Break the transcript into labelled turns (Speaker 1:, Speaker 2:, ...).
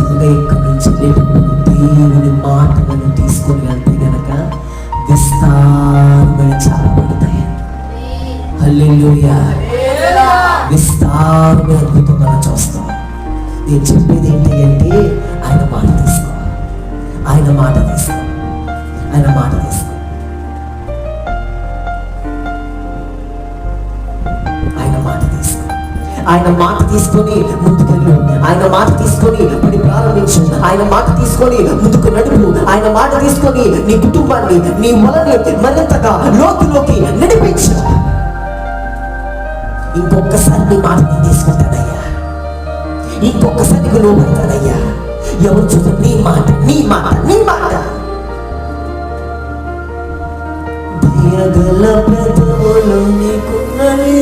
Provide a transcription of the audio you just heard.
Speaker 1: నిజంగా ఇక్కడి నుంచి వెళ్ళేటప్పుడు దేవుని మాటలను తీసుకొని వెళ్తే గనక విస్తారమైన చాలా పడతాయి. హల్లెలూయా. విస్తారమైన అద్భుతంగా చూస్తాం. నేను చెప్పేది ఏంటి అంటే ఆయన మాట తీసుకో, ఆయన మాట తీసుకో, ఆయన మాట తీసుకో, ఆయన మాట తీసుకో. ఆయన మాట తీసుకొని ముందుకెళ్ళు, ఆయన మాట తీసుకొని పని ప్రారంభించు, ఆయన మాట తీసుకొని ముందుకు నడుపు, ఆయన మాట తీసుకొని నీ కుటుంబాన్ని, నీ వలని మరింతగా లోతులోకి నడిపించు. ఇంకొకసారి నీ మాట నేను తీసుకుంటానయ్యా, ఇంకొకసారి నీకు లోపడతానయ్యా. ఎవరు చూద్దాం నీ మాట, నీ మాట, నీ మాట. దయగల పెదవులు నీకున్నవి.